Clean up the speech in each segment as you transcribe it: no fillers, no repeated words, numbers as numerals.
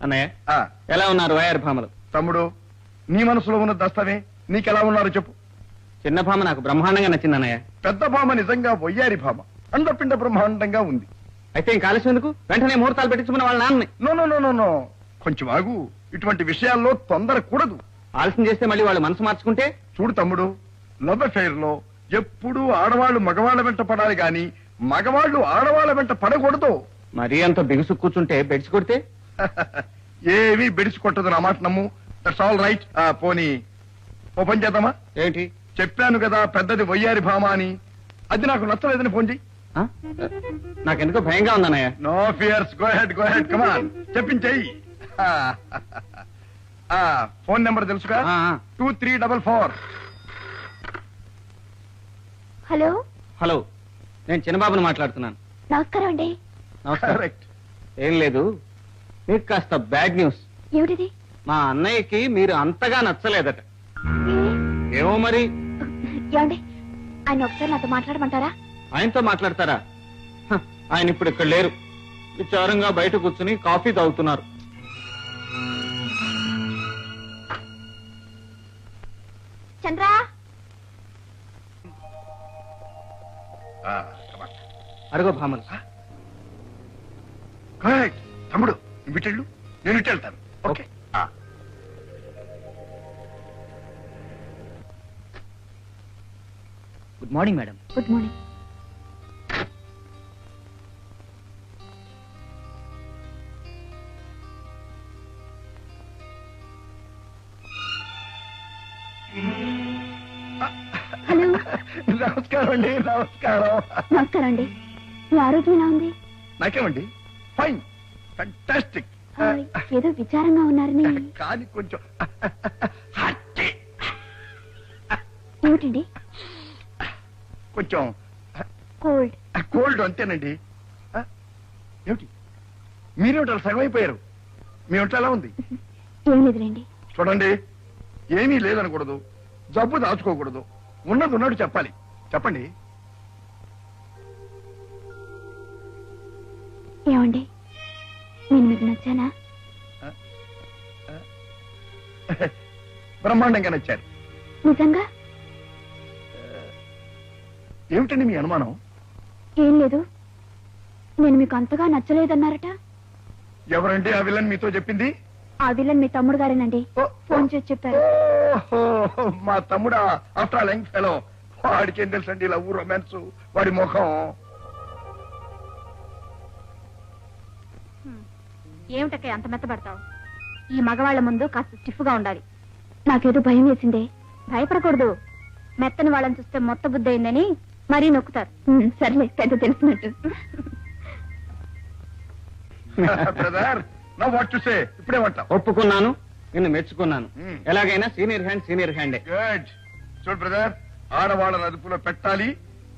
అన్నయ్య ఎలా ఉన్నారు వయారి భామలు? తమ్ముడు, నీ మనసులో ఉన్న దస్తమే నీకెలా ఉన్నారు చెప్పు. చిన్న భామ నాకు బ్రహ్మాండంగా నచ్చింది అన్నయ్య. పెద్ద భామ నిజంగా వయ్యారి భామ, అండపిండ బ్రహ్మాండంగా ఉంది. అయితే ఇంక ఆలస్యం ఎందుకు? వెంటనే ముహూర్తాలు పెట్టించుకున్న వాళ్ళ నాన్నని. నో, కొంచెం ఆగు. ఇటువంటి విషయాల్లో తొందర కూడదు. ఆలస్యం చేస్తే మళ్ళీ వాళ్ళు మనసు మార్చుకుంటే? చూడు తమ్ముడు, లవ్ అఫైర్ లో ఎప్పుడూ ఆడవాళ్లు మగవాళ్ల వెంట పడాలి గాని మగవాళ్లు ఆడవాళ్ల వెంట పడకూడదు. మరీ అంత బిగుసు కూర్చుంటే బెడిసి కొడితే? ఏమీ బెడిసి కొట్టదు, నా మాట నమ్ము. That's all right. పోనీ ఓ పని చేద్దామా? ఏంటి? చెప్పాను కదా పెద్దది వయ్యారి భామ అని. అది నాకు నచ్చలేదని ఫోన్ చెయ్యి. నాకెందుకో భయంగా ఉందన్నయ్య. నో ఫియర్స్, గో హెడ్ కమాన్, చెప్పించేయి. ఫోన్ నెంబర్ తెలుసుగా? 2344. హలో హలో, నేను చిన్నబాబుని మాట్లాడుతున్నాను. నమస్కారం అండి. నమస్కారం. ఏం లేదు, మీకు కాస్త బ్యాడ్ న్యూస్. ఏమిటిది? మా అన్నయ్యకి మీరు అంతగా నచ్చలేదట. ఏమో మరి. ఏమండి, ఆయన ఒకసారి నాతో మాట్లాడమంటారా? ఆయనతో మాట్లాడతారా? ఆయన ఇప్పుడు ఇక్కడ లేరు. విచారంగా బయట కూర్చుని కాఫీ తాగుతున్నారు. చంద్రా, అడుగో భామలు. తమ్ముడు విటెళ్ళు, నేను ఇటు వెళ్తాను. Okay. Good morning madam. Good morning. Hello. నమస్కారం అండి. నమస్కారం అండి. మీ ఆరోగ్యం ఎలా ఉంది? నాకేమండి, ఫైన్, ఫ్యాంటాస్టిక్. ఏదో విచారంగా ఉన్నారని. కానీ కొంచెం ఏమిటండి? కొంచెం కోల్డ్ అంతేనండి. ఏమిటి మీరేమిటి అలా సగం అయిపోయారు? మీ ఒంట్లో ఎలా ఉంది? ఏం లేదులేండి. చూడండి, ఏమీ లేదనకూడదు, జబ్బు దాచుకోకూడదు, ఉన్నది ఉన్నట్టు చెప్పాలి. చెప్పండి. ఏమండి, నేను మీకు నచ్చానా? బ్రహ్మాండంగా నచ్చారు. నిజంగా? ఏమిటండి మీ అనుమానం? ఏం లేదు, నేను మీకు అంతగా నచ్చలేదన్నారట. ఎవరండి ఆ విలన్ మీతో చెప్పింది? ఆ విలన్ మీ తమ్ముడు గారేనండి. ఫోన్ చేసి చెప్పారు. మా తమ్ముడా? ఆఫ్టర్ ఆల్ యంగ్ ఫెలో, వాడికి ఏం తెలుసండి లవ్ రొమాన్స్, వాడి ముఖం. ఏమిటక్క అంత మెత్తబడతావు? ఈ మగవాళ్ల ముందు కాస్త స్టిఫ్ గా ఉండాలి. నాకేదో భయం వేసిందే. భయపడకూడదు. మెత్తని వాళ్ళని చూస్తే మొత్త బుద్ధి అయిందని మరీ నొక్కుతారు. సర్లే, పెద్ద తెలిసినట్టు. Brother, now what to say? ఇప్పుడేమంటావు? ఒప్పుకున్నాను, నిన్ను మెచ్చుకున్నాను. ఎలాగైనా సీనియర్ హ్యాండే. గుడ్. చూడు బ్రదర్, ఆడవాళ్ళని అదుపులో పెట్టాలి,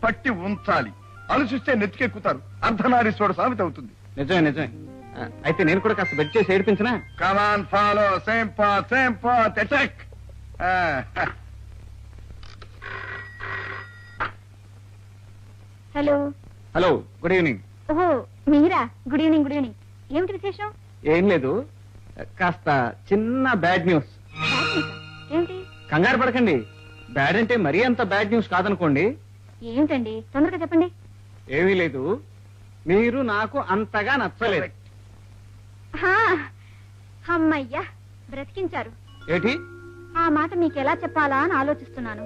పట్టి ఉంచాలి. ఆలోచిస్తే నెత్తికెక్కుతారు. అర్ధనారీశ్వరుడు సామెత అవుతుంది. నిజమే. అయితే నేను కూడా కాస్త బెడ్ చేసి ఏడిపించనా? Come on, follow same path attack. Hello, good evening. ఓహో, మీరా? Good evening. ఏమిటి విశేషం? ఏం లేదు, కాస్త చిన్న బ్యాడ్ న్యూస్. ఏంటి? కంగారు పడకండి. బ్యాడ్ అంటే మరీ అంత బ్యాడ్ న్యూస్ కాదనుకోండి. ఏమిటండి, తొందరగా చెప్పండి. ఏమీ లేదు, మీరు నాకు అంతగా నచ్చలేదు. అమ్మయ్యా, బ్రతికించారు. ఏంటి? ఆ మాట మీకు ఎలా చెప్పాలా అని ఆలోచిస్తున్నాను.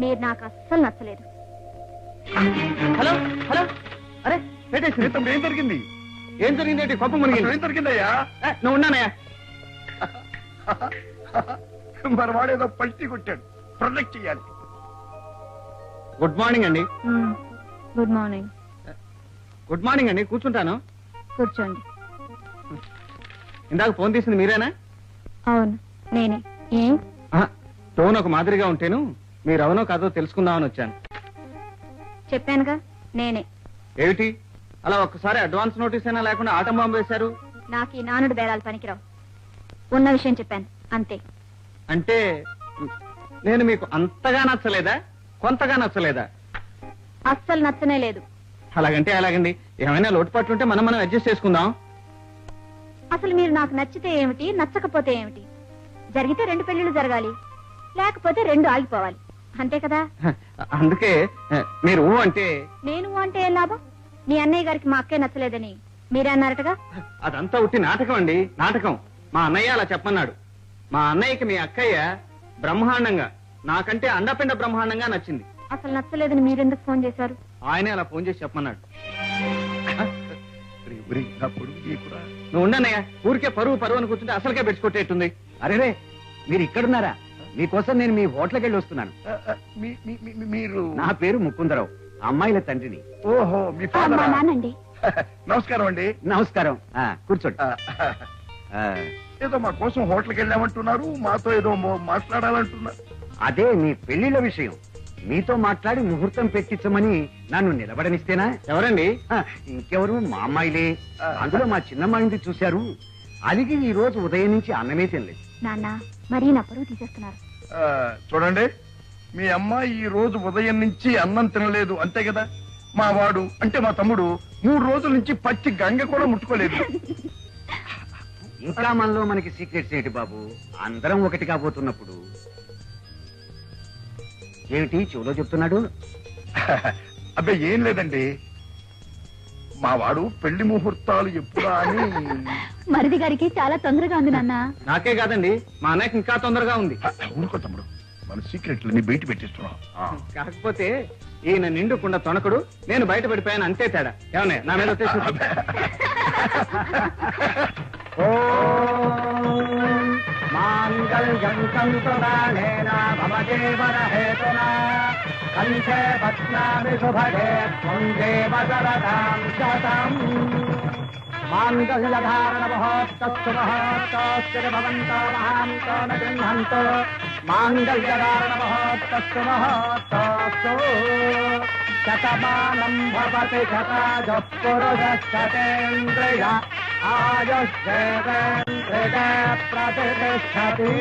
మీరు నాకు అస్సలు నచ్చలేదు. హలో, అరే ఏం జరిగింది? ఏం జరిగింది? కొప్ప మునిగింది. ఏం జరిగిందయ్యా? నువ్వు ఉన్నానయ్యా. మరి వాడేదో పల్టీ కొట్టాడు, ప్రొటెక్ట్ చేయాలి. గుడ్ మార్నింగ్ అండి. Good morning. గుడ్ మార్నింగ్ అండి. కూర్చుంటాను. కూర్చోండి. ఇందాక ఫోన్ తీసింది మీరేనా? అవును, నేనే. టోన్ ఒక మాదిరిగా ఉంటేను మీరు అవునో కాదో తెలుసుకుందామని వచ్చాను. చెప్పానుగా, నేనే. ఏమిటి అలా ఒక్కసారి అడ్వాన్స్ నోటీస్ అయినా లేకుండా ఆటం బాంబు వేశారు? నాకు ఈ నానుడు బేరాలు పనికిరావు. ఉన్న విషయం చెప్పాను అంతే. అంటే నేను మీకు అంతగా నచ్చలేదా, కొంతగా నచ్చలేదా? అస్సలు నచ్చనే లేదు. అలాగంటే అలాగండి. ఏమైనా లోటుపాట్లు ఉంటే మనం అడ్జస్ట్ చేసుకుందాం. అసలు మీరు నాకు నచ్చితే ఏమిటి, నచ్చకపోతే ఏమిటి? జరిగితే 2 పెళ్లిళ్ళు జరగాలి, లేకపోతే 2 ఆగిపోవాలి, అంతే కదా? అందుకే మీరు ఊ అంటే నేను అంటే ఏం లాభం? మీ అన్నయ్య గారికి మా అక్కే నచ్చలేదని మీరే అన్నారటగా. అదంతా ఉట్టి నాటకం అండి, నాటకం. మా అన్నయ్య అలా చెప్పమన్నాడు. మా అన్నయ్యకి మీ అక్కయ్య బ్రహ్మాండంగా, నాకంటే అండపిండ బ్రహ్మాండంగా నచ్చింది. అసలు నచ్చలేదని మీరెందుకు ఫోన్ చేశారు? ఆయనే అలా ఫోన్ చేసి చెప్పమన్నాడు. నా పొడుగు గీకురా. నువ్వు ఉండన్నయ్య, ఊరికే పరువు పరువు అని కూర్చుంటే అసలుకే పెట్టుకొట్టేట్టుంది. అరేరే, మీరు ఇక్కడున్నారా? మీకోసం నేను మీ హోటల్కి వెళ్ళి వస్తున్నాను. మీరు? నా పేరు ముకుందరావు, అమ్మాయిల తండ్రిని. ఓహో, మీ మా ఫాదరా? నాన్నండి. నమస్కారం అండి. నమస్కారం. కూర్చోండి. ఏదో మా కోసం హోటల్కి వెళ్ళామంటున్నారు, మాతో ఏదో మాట్లాడాలంటున్నారు. అదే మీ పెళ్లిళ్ళ విషయం. మీతో మాట్లాడి ముహూర్తం పెట్టించమని నన్ను నిలబడనిస్తేనా? ఎవరండి? ఇంకెవరు, మా అమ్మాయిలే. అందులో మా చిన్నమ్మాయిని చూశారు. అలిగి ఈ రోజు ఉదయం నుంచి అన్నమే తినలేదు. నాన్న మరీ నా పరువు తీసేస్తున్నారు. చూడండి, మీ అమ్మాయి ఈ రోజు ఉదయం నుంచి అన్నం తినలేదు అంతే కదా? మా వాడు అంటే మా తమ్ముడు 3 రోజుల నుంచి పచ్చి గంగ కూడా ముట్టుకోలేదు. ఇంకా మనలో మనకి సీక్రెట్స్ ఏంటి బాబు? అందరం ఒకటి కాబోతున్నప్పుడు. ఏమిటి చెవులో చెప్తున్నాడు? అబ్బాయి ఏం లేదండి, మా వాడు పెళ్లి ముహూర్తాలు ఎప్పుడా అని. మరిది గారికి చాలా తొందరగా ఉంది నాన్న. నాకే కాదండి, మా అన్నయ్యకి ఇంకా తొందరగా ఉంది. ఊరుకో తమ్ముడు, మన సీక్రెట్లని బయట పెట్టిస్తున్నాం. కాకపోతే ఈయన నిండుకుండా తొణకుడు, నేను బయట పడిపోయాను, అంతే తేడా. ఏమన్నా నా మీద వచ్చేసి మాంగళ్యం సంతుదానేన మమ జీవనహేతునా కంఠే బధ్నామి శుభగే త్వం దేవ శరదాం శతం. మాంగళ్యధారణ మహోత్తస్సు మహోత్తస్సు భవంతో మహాంతో న గృహంతో. మాంగళ్యధారణ మహోత్తస్సు మహోత్తస్సు. శతమానం భవతి శతాజ పురుష శతేంద్రియ ఆయుష్యేంద్రియ ప్రతిష్టతి.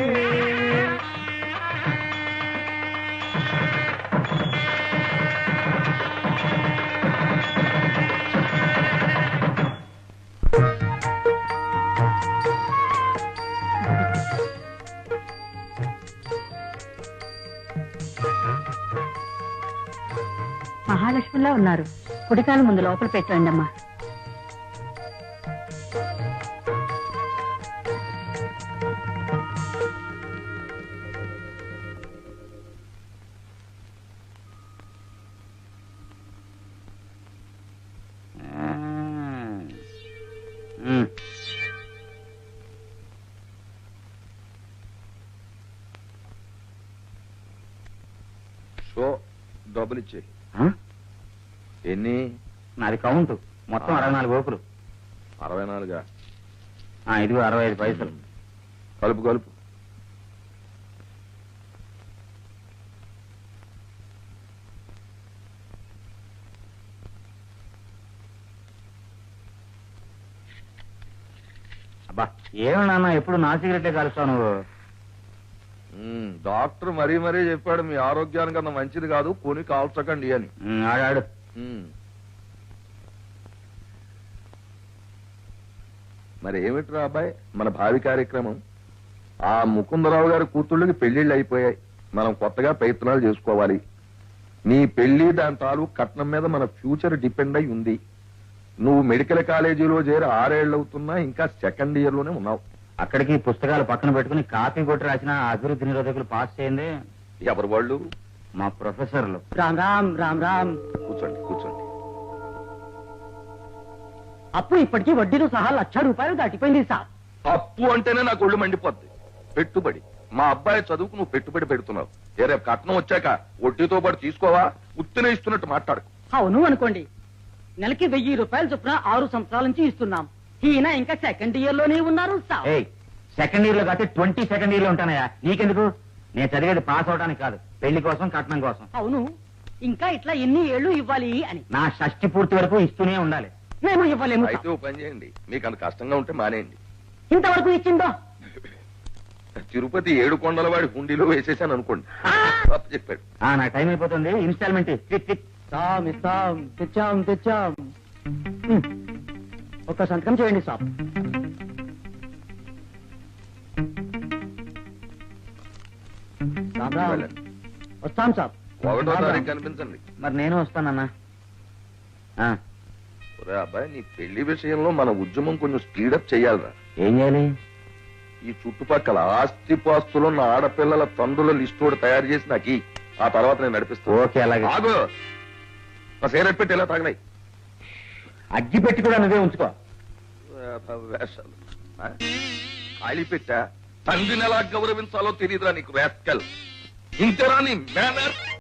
మహాలక్ష్మిలా ఉన్నారు. కుడికాలు ముందు లోపల పెట్టండి అమ్మా. సో డబ్బులు ఇచ్చే. ఎన్ని? నాది కౌంట్ మొత్తం 64 ఓపులు. 64? ఇదిగో 65 పైసలు. కలుపు కలుపు. అబ్బా ఏమి నాన్న ఎప్పుడు నా సిగరెట్లే కలుస్తావు నువ్వు? డాక్టర్ మరీ మరీ చెప్పాడు, మీ ఆరోగ్యానికన్నా మంచిది కాదు, కొని కాల్చకండి అని. ఆడాడు. మరి ఏమిట్రా అబ్బాయి మన భావి కార్యక్రమం? ఆ ముకుందరావు గారి కూతుళ్ళకి పెళ్లిళ్ళు అయిపోయాయి, మనం కొత్తగా ప్రయత్నాలు చేసుకోవాలి. నీ పెళ్లి దాని తాలూకు కట్నం మీద మన ఫ్యూచర్ డిపెండ్ అయి ఉంది. నువ్వు మెడికల్ కాలేజీలో చేరి 6 ఏళ్ళు అవుతున్నా ఇంకా సెకండ్ ఇయర్ లోనే ఉన్నావు. అక్కడికి పుస్తకాలు పక్కన పెట్టుకుని కాపీ కొట్టి రాసిన అభివృద్ధి నిరోధకులు పాస్ చేయండి. ఎవరు వాళ్ళు? మా ప్రొఫెసర్లు. రామ్ రామ్ రామ్ రామ్. కూర్చోండి కూర్చోండి. అప్పు ఇప్పటికీ వడ్డీతో సహా ₹1,00,000 దాటిపోయింది సార్. అప్పు అంటేనే నాకు ఒళ్ళు మండిపోద్ది. పెట్టుబడి, మా అబ్బాయి చదువుకు నువ్వు పెట్టుబడి పెడుతున్నావు. రేపు కట్నం వచ్చాక వడ్డీతో పాటు తీసుకోవా? ఉత్తినే ఇస్తున్నట్టు మాట్లాడు. అవును అనుకోండి, నెలకి ₹1,000 చొప్పున 6 సంవత్సరాల నుంచి ఇస్తున్నాం. ఈయన ఇంకా సెకండ్ ఇయర్ లోనే ఉన్నారు సార్. సెకండ్ ఇయర్ లో కాదు 22nd ఇయర్ లో ఉంటానయా. నీకెందుకు? నేను చదివేది పాస్ అవడానికి కాదు, పెళ్లి కోసం కట్నం కోసం. అవును, ఇంకా ఇట్లా ఎన్ని ఏళ్ళు ఇవ్వాలి అని. నా షష్టి పూర్తి వరకు ఇస్తూనే ఉండాలి. మేము ఇవ్వలేము సార్. అయితే ఓ పని చేయండి, మీకు అంత కష్టంగా ఉంటే మానేయండి. ఇంతవరకు ఇచ్చిందో తిరుపతి 7 కొండల వాడి హుండీలో వేసేసాను అనుకోండి. తప్పు చెప్పాడు. నాకు టైం అయిపోతుంది, ఇన్స్టాల్మెంట్ ఇస్తాం ఇస్తాం, తెచ్చాం తెచ్చాం. ఒక సంతకం చేయండి సార్. వెళ్ళండి. వస్తాం సార్. 1వ తారీఖు కనిపించండి. మరి నేను వస్తానన్నా. ఒరే అబ్బాయి, నీ పెళ్లి విషయంలో మన ఉద్యమం కొంచెం స్పీడప్ చెయ్యాలిరా. ఏం చేయాలి? ఈ చుట్టుపక్కల ఆస్తిపాస్తులు ఉన్న ఆడపిల్లల తండ్రుల లిస్టు కూడా తయారు చేసి నాకు ఇయ్యి. ఆ తర్వాత నేను నడిపిస్తాను. ఓకే, అలాగే. ఆగు. నా సిగరెట్ పెట్టి ఎలా తాగినాయి అగ్గి పెట్టి కూడా నువ్వే ఉంచుకో. వేషాలు. ఖాళీ పెట్టా తండ్రిని ఎలా గౌరవించాలో తెలియదురా నీకు. వేస్కల్ ఇంతేరా నీ మేనర్.